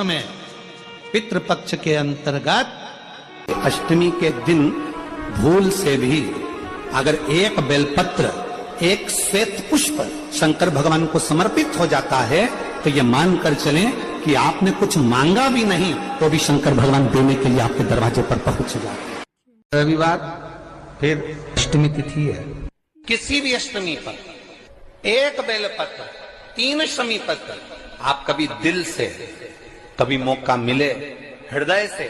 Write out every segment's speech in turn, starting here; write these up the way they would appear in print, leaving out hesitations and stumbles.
में पितृपक्ष के अंतर्गत अष्टमी के दिन भूल से भी अगर एक बेलपत्र, एक श्वेत पुष्प शंकर भगवान को समर्पित हो जाता है तो ये मानकर चलें कि आपने कुछ मांगा भी नहीं तो भी शंकर भगवान देने के लिए आपके दरवाजे पर पहुंच जाते हैं। रविवार फिर अष्टमी तिथि है, किसी भी अष्टमी पर एक बेलपत्र, 3 शमी पत्र आप कभी दिल से, कभी मौका मिले हृदय से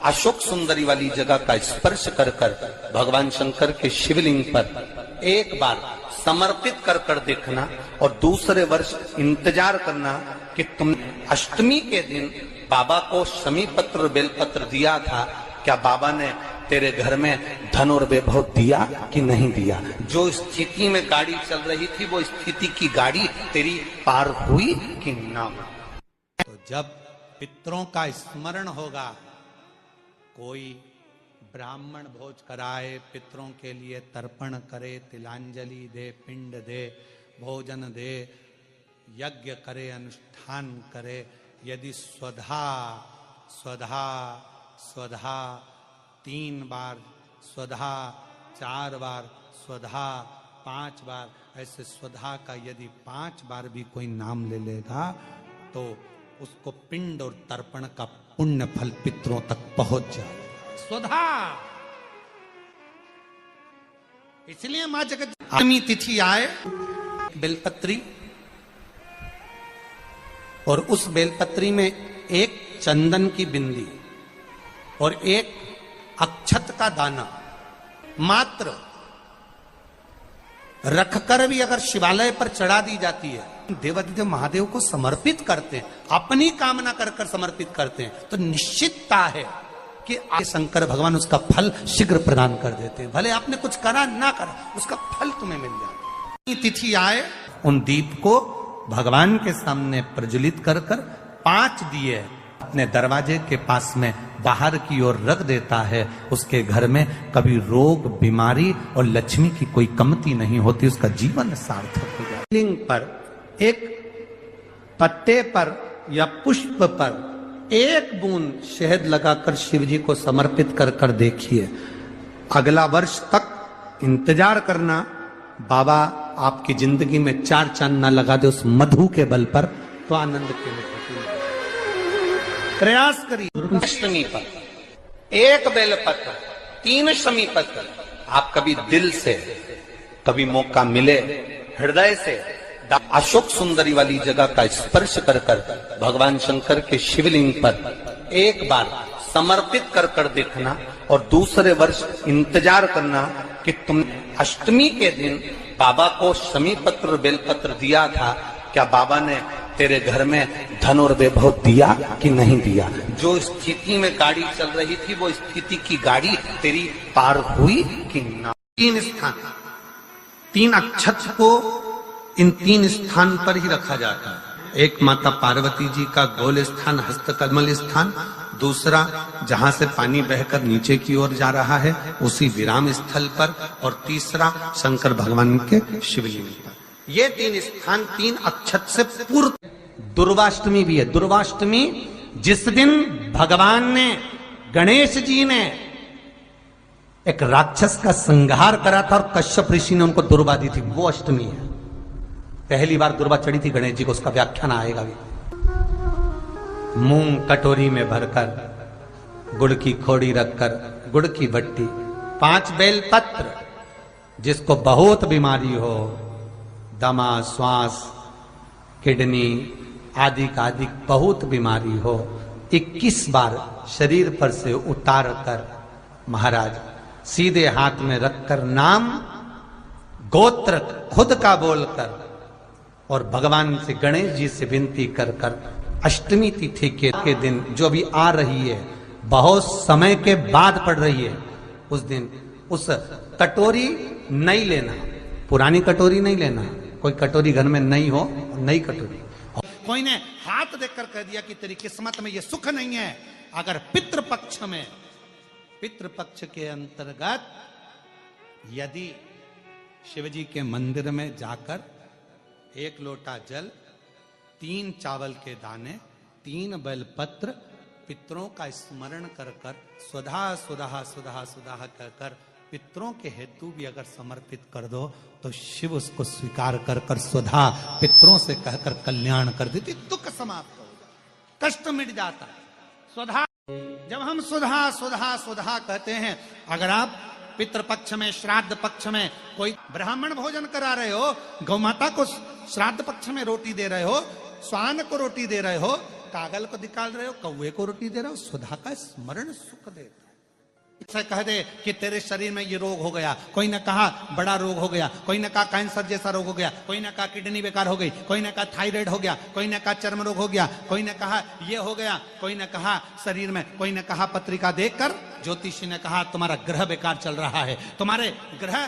अशोक सुंदरी वाली जगह का स्पर्श कर कर भगवान शंकर के शिवलिंग पर एक बार समर्पित कर कर देखना और दूसरे वर्ष इंतजार करना कि तुम अष्टमी के दिन बाबा को शमी पत्र और बेलपत्र दिया था, क्या बाबा ने तेरे घर में धन और वैभव दिया कि नहीं दिया। जो स्थिति में गाड़ी चल रही थी वो स्थिति की गाड़ी तेरी पार हुई कि ना। तो जब पितरों का स्मरण होगा, कोई ब्राह्मण भोज कराए, पितरों के लिए तर्पण करे, तिलांजलि दे, पिंड दे, भोजन दे, यज्ञ करे, अनुष्ठान करे, यदि स्वधा स्वधा स्वधा 3 बार, स्वधा 4 बार, स्वधा 5 बार, ऐसे स्वधा का यदि 5 बार भी कोई नाम ले लेगा तो उसको पिंड और तर्पण का पुण्य फल पितरों तक पहुंच जाए। स्वधा, इसलिए मां जगत अष्टमी तिथि आए, बेलपत्री, और उस बेलपत्री में एक चंदन की बिंदी और एक अक्षत का दाना मात्र रखकर भी अगर शिवालय पर चढ़ा दी जाती है, देवादिदेव महादेव को समर्पित करते हैं, अपनी कामना कर कर समर्पित करते हैं, तो निश्चितता है कि शंकर भगवान उसका फल शीघ्र प्रदान कर देते हैं। भले आपने कुछ करा ना करा, उसका फल तुम्हें मिल जाता है। तिथि आए, उन दीप को भगवान के सामने प्रज्वलित कर कर 5 दिए अपने दरवाजे के पास में बाहर की ओर रख देता है। उसके घर में कभी रोग, बीमारी और लक्ष्मी की कोई कमती नहीं होती, उसका जीवन सार्थक हो जाता है। लिंग पर एक पत्ते पर या पुष्प पर एक बूंद शहद लगाकर शिव जी को समर्पित कर कर देखिए। अगला वर्ष तक इंतजार करना, बाबा आपकी जिंदगी में 4 चांद ना लगा दे उस मधु के बल पर, तो आनंद के लिए प्रयास करिए। अष्टमी पर एक बेलपत्र, 3 शमी पत्र आप कभी दिल से, कभी मौका मिले हृदय से अशोक सुंदरी वाली जगह का स्पर्श कर कर भगवान शंकर के शिवलिंग पर एक बार समर्पित कर कर देखना और दूसरे वर्ष इंतजार करना कि तुम अष्टमी के दिन बाबा को शमी पत्र और बेलपत्र दिया था, क्या बाबा ने तेरे घर में धन और वैभव दिया कि नहीं दिया। जो स्थिति में गाड़ी चल रही थी वो स्थिति की गाड़ी तेरी पार हुई कि ना। 3 स्थान, 3 अक्षत को इन 3 स्थान पर ही रखा जाता है। एक माता पार्वती जी का गोल स्थान, हस्तकमल स्थान, दूसरा जहां से पानी बहकर नीचे की ओर जा रहा है उसी विराम स्थल पर, और तीसरा शंकर भगवान के शिवलिंग पर। ये 3 स्थान 3 अक्षत से पूर्व। दुर्वाष्टमी भी है। दुर्वाष्टमी जिस दिन भगवान ने, गणेश जी ने एक राक्षस का संहार करा था और कश्यप ऋषि ने उनको दुर्वा दी थी, वो अष्टमी है। पहली बार दुर्वा चढ़ी थी गणेश जी को, उसका व्याख्यान आएगा भी। मूंग कटोरी में भरकर, गुड़ की खोड़ी रखकर, गुड़ की भट्टी, 5 बेलपत्र, जिसको बहुत बीमारी हो, दमा, श्वास, किडनी आदि का आदि बहुत बीमारी हो, 21 बार शरीर पर से उतार कर महाराज सीधे हाथ में रखकर नाम, गोत्र खुद का बोलकर और भगवान से, गणेश जी से विनती कर कर अष्टमी तिथि के दिन जो अभी आ रही है, बहुत समय के बाद पड़ रही है, उस दिन उस कटोरी नहीं लेना, पुरानी कटोरी नहीं लेना। कोई कटोरी घर में नहीं हो, नई कटोरी। कोई ने हाथ देखकर कह दिया कि तेरी किस्मत में ये सुख नहीं है, अगर पितृपक्ष में, पितृपक्ष के अंतर्गत यदि शिवजी के मंदिर में जाकर 1 लोटा जल, 3 चावल के दाने, 3 बेलपत्र पितरों का स्मरण कर कर स्वधा स्वधा स्वधा स्वधा कर कर पितरों के हेतु भी अगर समर्पित कर दो तो शिव उसको स्वीकार कर कर स्वधा पितरों से कहकर कल्याण कर देती, दुख समाप्त हो जाता, कष्ट मिट जाता। स्वधा, जब हम सुधा सुधा सुधा कहते हैं, अगर आप पितृपक्ष में श्राद्ध पक्ष में कोई ब्राह्मण भोजन करा रहे हो, गौ माता को श्राद्ध पक्ष में रोटी दे रहे हो, स्वान को रोटी दे रहे हो, कागल को निकाल रहे हो, कौवे को रोटी दे रहे हो, सुधा का स्मरण सुख देता है। इसे कह दे कि तेरे शरीर में ये रोग हो गया, कोई ने कहा बड़ा रोग हो गया, कोई ने कहा कैंसर जैसा रोग हो गया, कोई ने कहा किडनी बेकार हो गई, कोई ने कहा थायराइड हो गया, कोई ने कहा चर्म रोग हो गया, कोई ने कहा ये हो गया, कोई ने कहा शरीर में, कोई ने कहा पत्रिका देखकर ज्योतिषी ने कहा तुम्हारा ग्रह बेकार चल रहा है, तुम्हारे ग्रह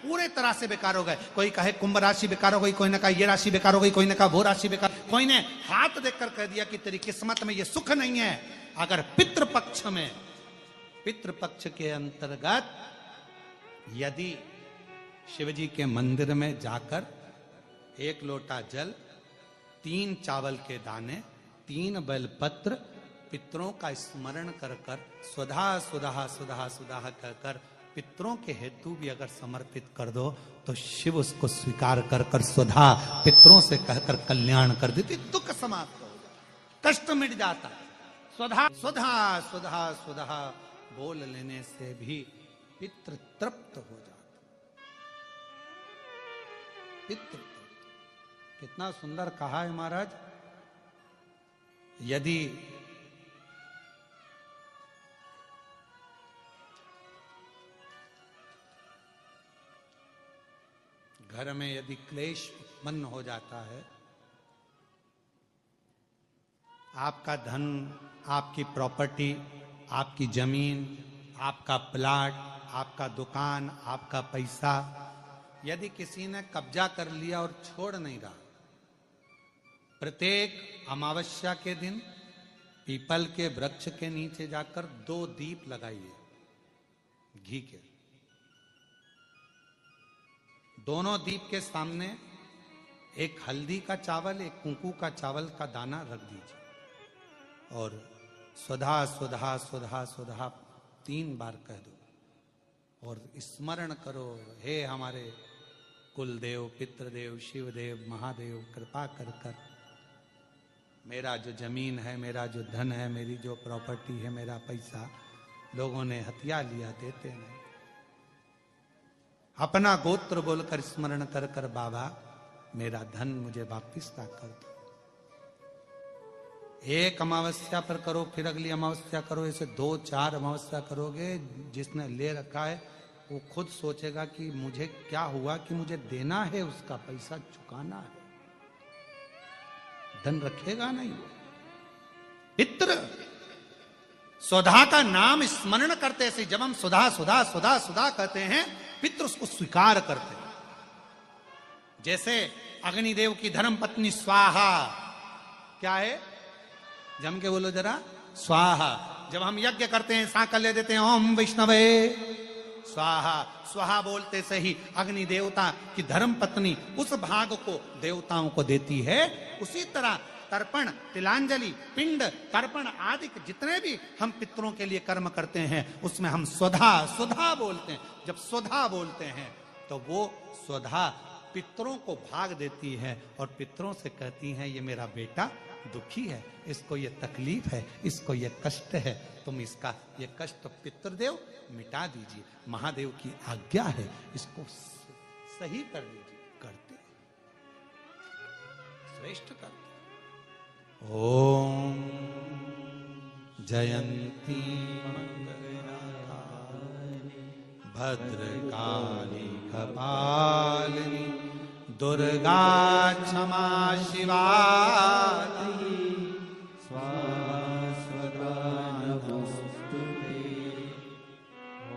पूरे तरह से बेकार हो गए। कोई कहे कुंभ राशि बेकार हो गई, कोई ने कहा ये राशि बेकार हो गई, कोई ने कहा वो राशि बेकार, कोई ने हाथ देखकर कह दिया कि तेरी किस्मत में ये सुख नहीं है। अगर पितृपक्ष में, पितृपक्ष के अंतर्गत यदि शिवजी के मंदिर में जाकर 1 लोटा जल, 3 चावल के दाने, 3 बेलपत्र पितरों का स्मरण कर कर स्वधा स्वधा स्वधा स्वधा कर कर पितरों के हेतु भी अगर समर्पित कर दो तो शिव उसको स्वीकार कर कर स्वधा पितरों से कहकर कल्याण कर देती, दुख समाप्त हो जाता, कष्ट मिट जाता। स्वधा स्वधा स्वधा स्वधा बोल लेने से भी पितृ तृप्त हो जाता, पितृ तृप्त। कितना सुंदर कहा है महाराज। यदि घर में यदि क्लेश उत्पन्न हो जाता है, आपका धन, आपकी प्रॉपर्टी, आपकी जमीन, आपका प्लाट, आपका दुकान, आपका पैसा, यदि किसी ने कब्जा कर लिया और छोड़ नहीं रहा, प्रत्येक अमावस्या के दिन पीपल के वृक्ष के नीचे जाकर 2 दीप लगाइए घी के। दोनों दीप के सामने एक हल्दी का चावल, एक कुंकू का चावल का दाना रख दीजिए और स्वधा स्वधा स्वधा स्वधा 3 बार कह दो और स्मरण करो, हे हमारे कुलदेव, पितृदेव, शिवदेव, महादेव, कृपा कर कर मेरा जो जमीन है, मेरा जो धन है, मेरी जो प्रॉपर्टी है, मेरा पैसा लोगों ने हथिया लिया, देते नहीं। अपना गोत्र बोलकर स्मरण कर कर बाबा मेरा धन मुझे वापिस ला कर दो। एक अमावस्या पर करो, फिर अगली अमावस्या करो, ऐसे 2-4 अमावस्या करोगे। जिसने ले रखा है वो खुद सोचेगा कि मुझे क्या हुआ कि मुझे देना है, उसका पैसा चुकाना है, धन रखेगा नहीं। पितृ स्वधा का नाम स्मरण करते से, जब हम सुधा सुधा सुधा सुधा कहते हैं, पितृ उसको स्वीकार करते हैं। जैसे अग्निदेव की धर्म पत्नी स्वाहा, क्या है, जम के बोलो जरा, स्वाहा। जब हम यज्ञ करते हैं, सांकल्य देते हैं, ओम वैष्णवे स्वाहा, स्वाहा बोलते से ही अग्नि देवता की धर्म पत्नी उस भाग को देवताओं को देती है। उसी तरह तर्पण, तिलांजलि, पिंड, तर्पण आदि जितने भी हम पितरों के लिए कर्म करते हैं, उसमें हम स्वधा स्वधा बोलते हैं। जब स्वधा बोलते हैं तो वो स्वधा पितरों को भाग देती है और पितरों से कहती हैं, ये मेरा बेटा दुखी है, इसको ये तकलीफ है, इसको ये कष्ट है, तुम इसका ये कष्ट पितृदेव मिटा दीजिए, महादेव की आज्ञा है, इसको सही कर दीजिए। करते, श्रेष्ठ करते। ओम जयंती मंगलकारिणी भद्रकाली कपालिनी दुर्गा क्षमा शिवा स्वाहा स्वधा नमोस्तुते।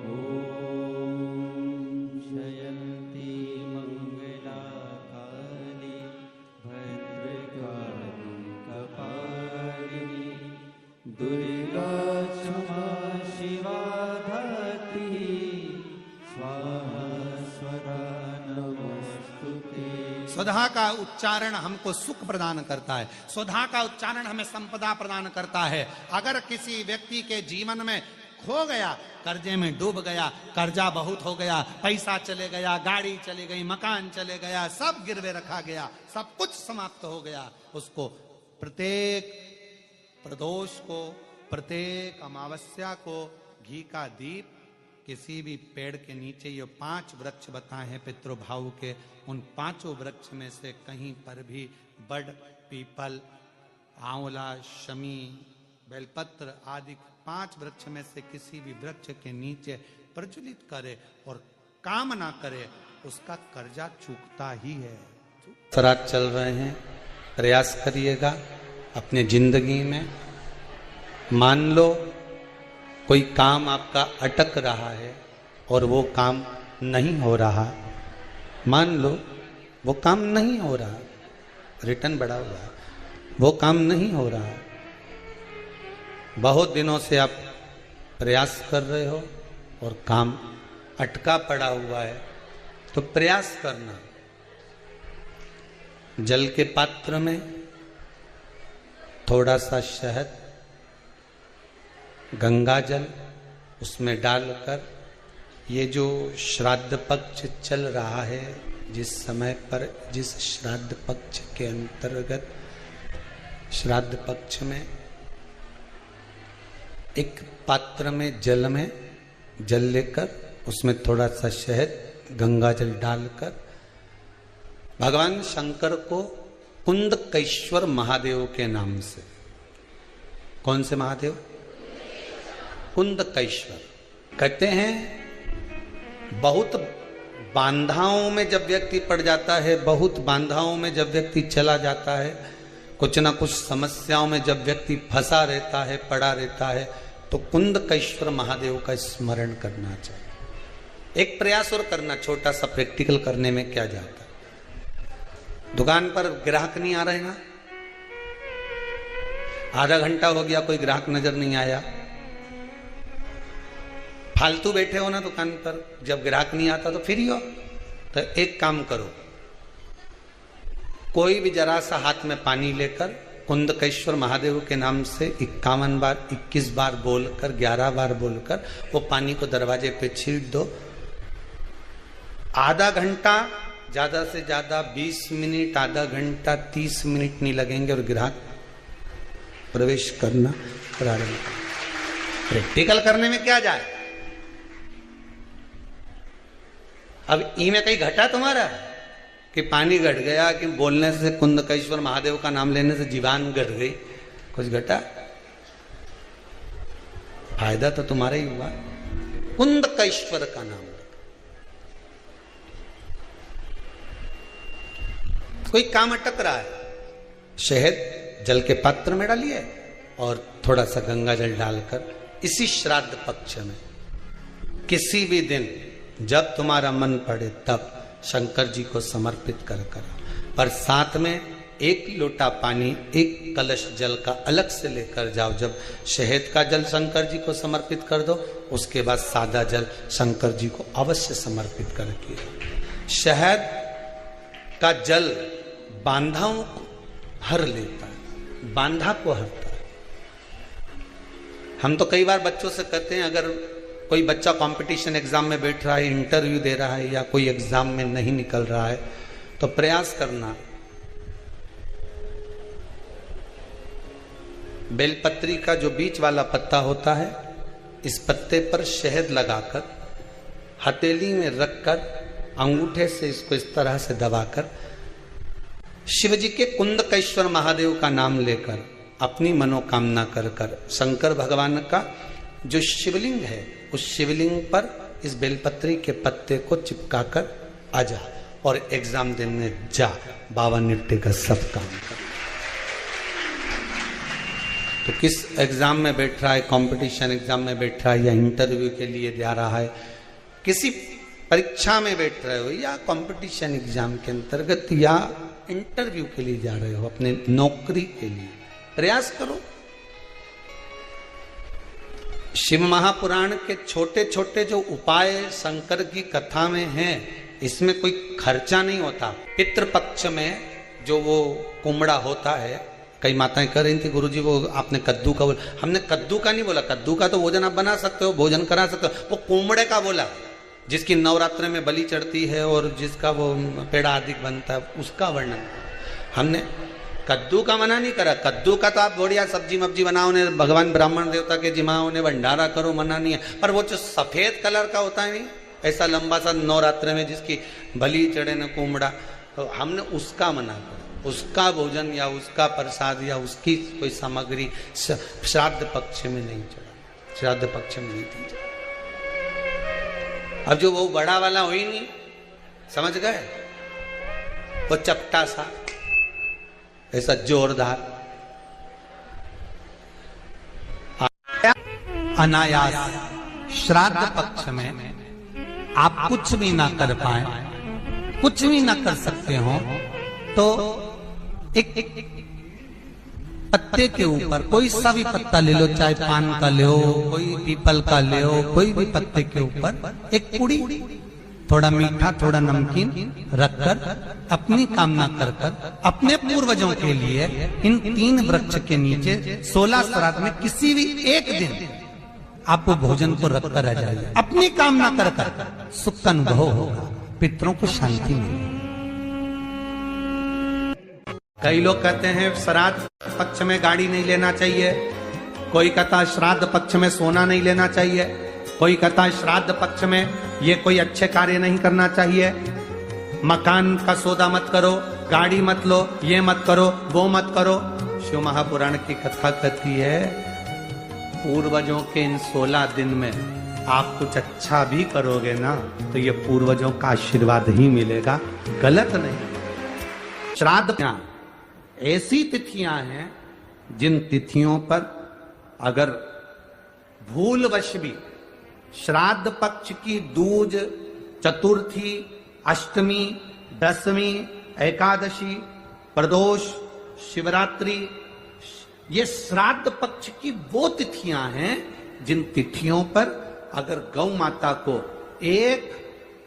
ओम जयंती मंगलकाली भद्रकाली कपालिनी दुर्गा क्षमा शिवा धात्री स्वाहा स्वधा नमोस्तुते। स्वधा का उच्चारण हमको सुख प्रदान करता है, स्वधा का उच्चारण हमें संपदा प्रदान करता है। अगर किसी व्यक्ति के जीवन में खो गया, कर्जे में डूब गया, कर्जा बहुत हो गया, पैसा चले गया, गाड़ी चली गई, मकान चले गया, सब गिरवे रखा गया, सब कुछ समाप्त हो गया, उसको प्रत्येक प्रदोष को, प्रत्येक अमावस्या को घी का दीप किसी भी पेड़ के नीचे, ये 5 वृक्ष बताए हैं पितृभाव के, उन 5 वृक्ष में से कहीं पर भी बड़, पीपल, आंवला, शमी, बेलपत्र आदि 5 वृक्ष में से किसी भी वृक्ष के नीचे प्रज्वलित करे और काम ना करे, उसका कर्जा चूकता ही है। सराज चल रहे हैं, प्रयास करिएगा अपने जिंदगी में। मान लो कोई काम आपका अटक रहा है और वो काम नहीं हो रहा, मान लो वो काम नहीं हो रहा, रिटर्न बढ़ा हुआ है, वो काम नहीं हो रहा, बहुत दिनों से आप प्रयास कर रहे हो और काम अटका पड़ा हुआ है, तो प्रयास करना, जल के पात्र में थोड़ा सा शहद, गंगा जल उसमें डालकर, ये जो श्राद्ध पक्ष चल रहा है, जिस समय पर, जिस श्राद्ध पक्ष के अंतर्गत, श्राद्ध पक्ष में एक पात्र में जल लेकर उसमें थोड़ा सा शहद, गंगा जल डालकर भगवान शंकर को कुंदकेश्वर महादेव के नाम से, कौन से महादेव? कुंदकेश्वर। कहते हैं बहुत बांधाओं में जब व्यक्ति पड़ जाता है, बहुत बांधाओं में जब व्यक्ति चला जाता है, कुछ ना कुछ समस्याओं में जब व्यक्ति फंसा रहता है, पड़ा रहता है, तो कुंदकेश्वर महादेव का स्मरण करना चाहिए। एक प्रयास और करना, छोटा सा प्रैक्टिकल करने में क्या जाता है। दुकान पर ग्राहक नहीं आ रहे ना, आधा घंटा हो गया कोई ग्राहक नजर नहीं आया, फालतू बैठे हो ना दुकान पर, जब ग्राहक नहीं आता तो फ्री हो, तो एक काम करो, कोई भी जरा सा हाथ में पानी लेकर कुंदकेश्वर महादेव के नाम से 51 बार, 21 बार बोलकर, 11 बार बोलकर वो पानी को दरवाजे पे छीट दो। आधा घंटा, ज्यादा से ज्यादा 20 मिनट, आधा घंटा 30 मिनट नहीं लगेंगे और ग्राहक प्रवेश करना प्रारंभ। प्रैक्टिकल करने में क्या जाए। अब ई में कहीं घटा तुम्हारा कि पानी घट गया, कि बोलने से, कुंदकेश्वर महादेव का नाम लेने से जीवान घट गई, कुछ घटा? फायदा तो तुम्हारा ही हुआ। कुंदकेश्वर का नाम, कोई काम अटक रहा है, शहद जल के पात्र में डालिए और थोड़ा सा गंगा जल डालकर इसी श्राद्ध पक्ष में किसी भी दिन जब तुम्हारा मन पड़े तब शंकर जी को समर्पित कर, पर साथ में 1 लोटा पानी, 1 कलश जल का अलग से लेकर जाओ। जब शहद का जल शंकर जी को समर्पित कर दो, उसके बाद सादा जल शंकर जी को अवश्य समर्पित करके। शहद का जल बांधाओं को हर लेता है, बांधा को हरता है। हम तो कई बार बच्चों से कहते हैं, अगर कोई बच्चा कंपटीशन एग्जाम में बैठ रहा है, इंटरव्यू दे रहा है, या कोई एग्जाम में नहीं निकल रहा है, तो प्रयास करना, बेलपत्री का जो बीच वाला पत्ता होता है, इस पत्ते पर शहद लगाकर हथेली में रखकर अंगूठे से इसको इस तरह से दबाकर शिवजी के कुंदकेश्वर महादेव का नाम लेकर अपनी मनोकामना कर कर शंकर भगवान का जो शिवलिंग है, उस शिवलिंग पर इस बेलपत्री के पत्ते को चिपकाकर आ जा और एग्जाम देने जा, बाबा निपटे का सब काम कर। तो किस एग्जाम में बैठ रहा है, कंपटीशन एग्जाम में बैठ रहा है, या इंटरव्यू के लिए जा रहा है, किसी परीक्षा में बैठ रहे हो, या कंपटीशन एग्जाम के अंतर्गत, या इंटरव्यू के लिए जा रहे हो, अपने नौकरी के लिए, प्रयास करो। शिव महापुराण के छोटे छोटे जो उपाय शंकर की कथा में हैं, इसमें कोई खर्चा नहीं होता। पितृपक्ष में जो वो कुमड़ा होता है, कई माताएं कह रही थी गुरुजी वो आपने कद्दू का बोला, हमने कद्दू का नहीं बोला। कद्दू का तो भोजन आप बना सकते हो, भोजन करा सकते हो, वो कुमड़े का बोला जिसकी नवरात्र में बलि चढ़ती है और जिसका वो पेड़ा आदि बनता है, उसका वर्णन। हमने कद्दू का मना नहीं करा। कद्दू का तो आप बढ़िया सब्जी मब्जी बनाओ ने, भगवान ब्राह्मण देवता के जिमाओ ने भंडारा करो, मना नहीं है। पर वो जो सफेद कलर का होता है नहीं, ऐसा लंबा सा नवरात्र में जिसकी बलि चढ़े न कुमड़ा, तो हमने उसका मना करा। उसका भोजन या उसका प्रसाद या उसकी कोई सामग्री श्राद्ध पक्ष में नहीं चढ़ा, श्राद्ध पक्ष में नहीं दी जाए। अब जो वो बड़ा वाला हो ही नहीं, समझ गए, वो चपटा सा ऐसा जोरदार अनायास श्राद्ध पक्ष में आप कुछ भी ना कर पाए, कुछ भी ना कर सकते हो, तो एक पत्ते के ऊपर कोई सा भी पत्ता ले लो, चाहे पान का ले हो, कोई पीपल का ले हो, कोई भी पत्ते के ऊपर एक पुड़ी, थोड़ा मीठा थोड़ा नमकीन रखकर अपनी कामना कर कर अपने पूर्वजों के लिए इन 3 वृक्ष के नीचे 16 श्राद्ध में किसी भी एक दिन आप वो भोजन को रखकर आ जाइए। अपनी कामना कर कर सुख का अनुभव होगा, पितरों को शांति मिलेगी। कई लोग कहते हैं श्राद्ध पक्ष में गाड़ी नहीं लेना चाहिए, कोई कहता है श्राद्ध पक्ष में सोना नहीं लेना चाहिए, कोई कहता है श्राद्ध पक्ष में ये कोई अच्छे कार्य नहीं करना चाहिए, मकान का सौदा मत करो, गाड़ी मत लो, ये मत करो, वो मत करो। शिव महापुराण की कथा कहती है पूर्वजों के इन 16 दिन में आप कुछ अच्छा भी करोगे ना तो ये पूर्वजों का आशीर्वाद ही मिलेगा, गलत नहीं। श्राद्ध ऐसी तिथियां हैं जिन तिथियों पर अगर भूलवश भी श्राद्ध पक्ष की दूज, चतुर्थी, अष्टमी, दसवीं, एकादशी, प्रदोष, शिवरात्रि, ये श्राद्ध पक्ष की वो तिथियां हैं जिन तिथियों पर अगर गौ माता को एक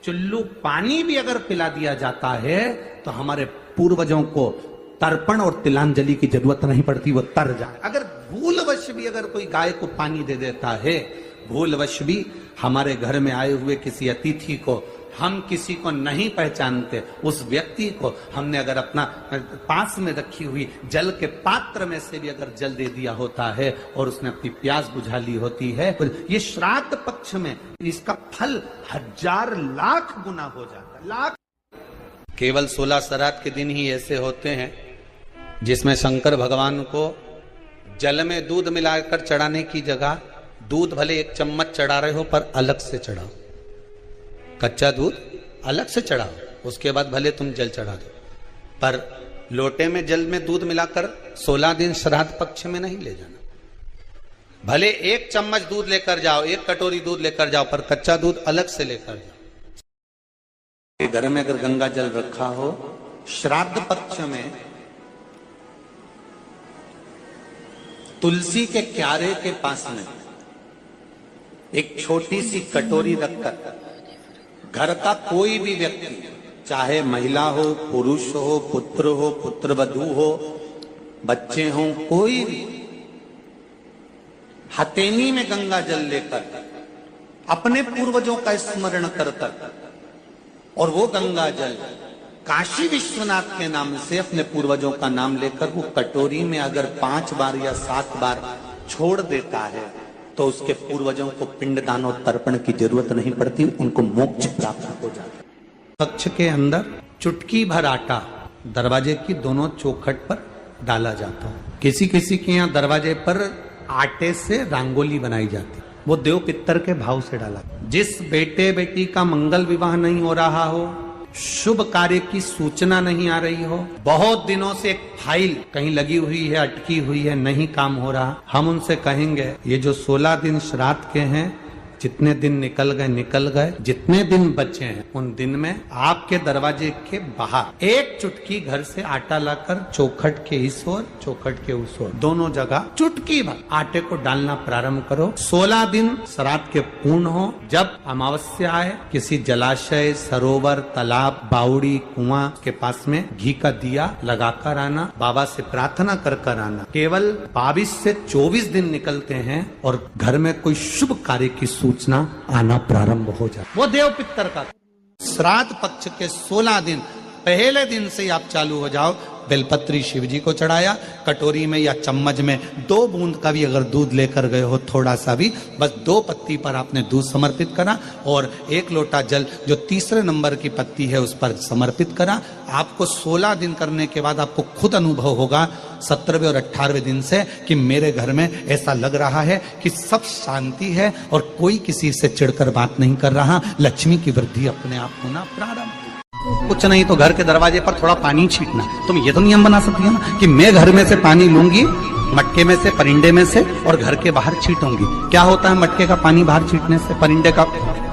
चुल्लू पानी भी अगर पिला दिया जाता है तो हमारे पूर्वजों को तर्पण और तिलांजलि की जरूरत नहीं पड़ती, वो तर जाए। अगर भूलवश भी अगर कोई गाय को पानी दे देता है, भूलवश भी हमारे घर में आए हुए किसी अतिथि को, हम किसी को नहीं पहचानते, उस व्यक्ति को हमने अगर अपना पास में रखी हुई जल के पात्र में से भी अगर जल दे दिया होता है और उसने अपनी प्यास बुझा ली होती है, तो ये श्राद्ध पक्ष में इसका फल 1000 लाख गुना हो जाता है। लाख केवल 16 श्राद्ध के दिन ही ऐसे होते हैं जिसमें शंकर भगवान को जल में दूध मिलाकर चढ़ाने की जगह दूध भले 1 चम्मच चढ़ा रहे हो पर अलग से चढ़ाओ, कच्चा दूध अलग से चढ़ाओ, उसके बाद भले तुम जल चढ़ा दो, पर लोटे में जल में दूध मिलाकर 16 दिन श्राद्ध पक्ष में नहीं ले जाना। भले 1 चम्मच दूध लेकर जाओ, 1 कटोरी दूध लेकर जाओ, पर कच्चा दूध अलग से लेकर जाओ। घर में अगर गंगा जल रखा हो, श्राद्ध पक्ष में तुलसी के क्यारे के पास में एक छोटी सी कटोरी रखकर घर का कोई भी व्यक्ति, चाहे महिला हो, पुरुष हो, पुत्र वधू हो, बच्चे हो, कोई भी हथेली में गंगा जल लेकर अपने पूर्वजों का स्मरण कर कर और वो गंगा जल काशी विश्वनाथ के नाम से अपने पूर्वजों का नाम लेकर वो कटोरी में अगर 5 बार या 7 बार छोड़ देता है तो उसके पूर्वजों को पिंडदान और तर्पण की जरूरत नहीं पड़ती, उनको मोक्ष प्राप्त हो जाता है। पक्ष के अंदर चुटकी भर आटा दरवाजे की दोनों चौखट पर डाला जाता है। किसी किसी के यहाँ दरवाजे पर आटे से रंगोली बनाई जाती है, वो देव पितर के भाव से डाला। जिस बेटे बेटी का मंगल विवाह नहीं हो रहा हो, शुभ कार्य की सूचना नहीं आ रही हो, बहुत दिनों से एक फाइल कहीं लगी हुई है, अटकी हुई है, नहीं काम हो रहा, हम उनसे कहेंगे ये जो 16 दिन श्राद्ध के हैं जितने दिन निकल गए, जितने दिन बचे हैं उन दिन में आपके दरवाजे के बाहर एक चुटकी घर से आटा लाकर चौखट के इस ओर चौखट के उस ओर दोनों जगह चुटकी भर आटे को डालना प्रारंभ करो। 16 दिन श्राद्ध के पूर्ण हो। जब अमावस्या आए किसी जलाशय, सरोवर, तालाब, बावड़ी, कुआं के पास में घी का दिया लगाकर आना, बाबा से प्रार्थना कर आना। केवल 22 से 24 दिन निकलते हैं और घर में कोई शुभ कार्य की सूचना आना प्रारंभ हो जाए। वो देव पितर का श्राद्ध पक्ष के 16 दिन पहले दिन से आप चालू हो जाओ। बेलपत्री शिव जी को चढ़ाया, कटोरी में या चम्मच में 2 बूंद का भी अगर दूध लेकर गए हो, थोड़ा सा भी, बस 2 पत्ती पर आपने दूध समर्पित करा और 1 लोटा जल जो तीसरे नंबर की पत्ती है उस पर समर्पित करा। आपको 16 दिन करने के बाद आपको खुद अनुभव होगा 17वें और 18वें दिन से कि मेरे घर में ऐसा लग रहा है कि सब शांति है और कोई किसी से चिढ़कर बात नहीं कर रहा। लक्ष्मी की वृद्धि अपने आप होना प्रारंभ। कुछ नहीं तो घर के दरवाजे पर थोड़ा पानी छींटना। तुम ये तो नियम बना सकती है ना कि मैं घर में से पानी लूंगी, मटके में से, परिंदे में से, और घर के बाहर छींटूंगी। क्या होता है मटके का पानी बाहर छींटने से, परिंदे का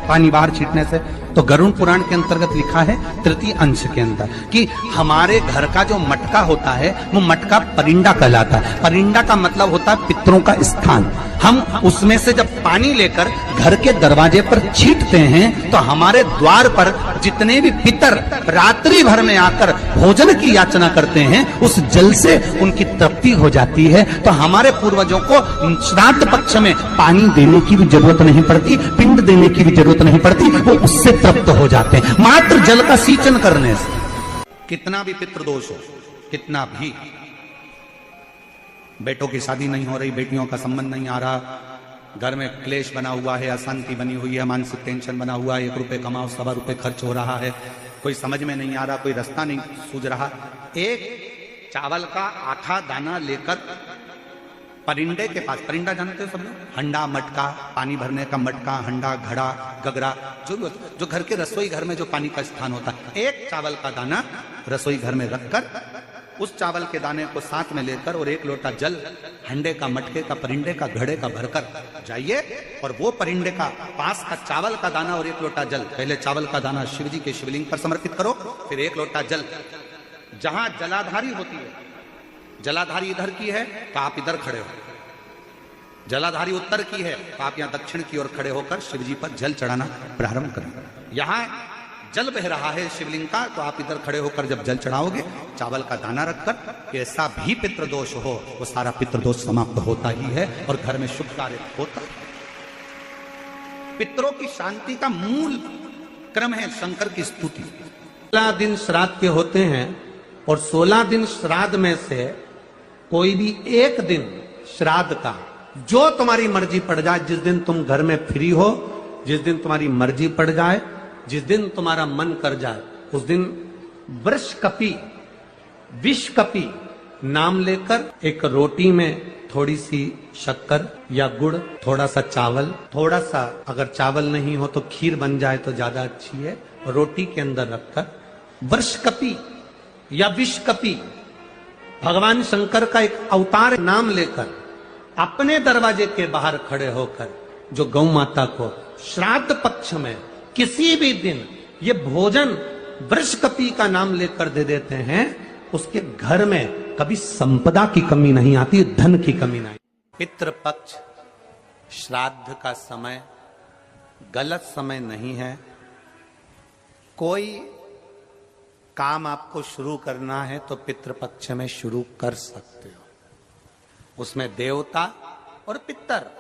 पानी बाहर छींटने से? तो गरुड़ पुराण के अंतर्गत लिखा है 3 अंश के अंदर कि हमारे घर का जो मटका होता है वो मटका परिंदा कहलाता है। परिंदा का मतलब होता है पितरों का स्थान। हम उसमें से जब पानी लेकर घर के दरवाजे पर छींटते हैं तो हमारे द्वार पर जितने भी पितर रात्रि भर में आकर भोजन की याचना करते हैं उस जल से उनकी तृप्ति हो जाती है। तो हमारे पूर्वजों को श्राद्ध पक्ष में पानी देने की भी जरूरत नहीं पड़ती, पिंड देने की भी जरूरत नहीं पड़ती, वो उससे तृप्त हो जाते हैं मात्र जल का सिंचन करने से। कितना भी पितृदोष हो, कितना भी, बेटों की शादी नहीं हो रही, बेटियों का संबंध नहीं आ रहा, घर में क्लेश बना हुआ है, अशांति बनी हुई है, मानसिक टेंशन बना हुआ है, 1 रुपए कमाओ 1.25 रुपए खर्च हो रहा है, कोई समझ में नहीं आ रहा, कोई रास्ता नहीं सूझ रहा, एक चावल का आधा दाना लेकर परिंदे के पास, परिंदा जानते हो सब लोग, हंडा, मटका, पानी भरने का मटका, हंडा, घड़ा, गगरा, जो घर के रसोई घर में जो पानी का स्थान होता है, एक चावल का दाना रसोई घर में रखकर उस चावल के दाने को साथ में लेकर और 1 लोटा जल हंडे का, मटके का, परिंदे का, घड़े का भरकर जाइए और वो परिंदे का पास का चावल का दाना और 1 लोटा जल, पहले चावल का दाना शिव जी के शिवलिंग पर समर्पित करो, फिर 1 लोटा जल जहां जलाधारी होती है, जलाधारी इधर की है तो आप इधर खड़े हो, जलाधारी उत्तर की है तो आप यहां दक्षिण की ओर खड़े होकर शिव जी पर जल चढ़ाना प्रारंभ करें। यहां जल बह रहा है शिवलिंग का तो आप इधर खड़े होकर जब जल चढ़ाओगे चावल का दाना रखकर, ऐसा भी पितृदोष हो वो सारा पितृदोष समाप्त होता ही है और घर में शुभ कार्य होता है। पितरों की शांति का मूल क्रम है शंकर की स्तुति। 16 दिन श्राद्ध के होते हैं और 16 दिन श्राद्ध में से कोई भी एक दिन श्राद्ध का जो तुम्हारी मर्जी पड़ जाए, जिस दिन तुम घर में फ्री हो, जिस दिन तुम्हारी मर्जी पड़ जाए, जिस दिन तुम्हारा मन कर जाए, उस दिन वृषकपि, विषकपि नाम लेकर एक रोटी में थोड़ी सी शक्कर या गुड़, थोड़ा सा चावल, थोड़ा सा अगर चावल नहीं हो तो खीर बन जाए तो ज्यादा अच्छी है, रोटी के अंदर रखकर वृषकपि या विषकपि भगवान शंकर का एक अवतार नाम लेकर अपने दरवाजे के बाहर खड़े होकर जो गौ माता को श्राद्ध पक्ष में किसी भी दिन ये भोजन वृषकपि का नाम लेकर दे देते हैं, उसके घर में कभी संपदा की कमी नहीं आती, धन की कमी नहीं। पितृपक्ष श्राद्ध का समय गलत समय नहीं है। कोई काम आपको शुरू करना है तो पितृपक्ष में शुरू कर सकते हो, उसमें देवता और पितर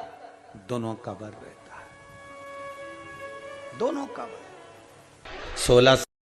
दोनों का वर रहता है, दोनों का वर। 16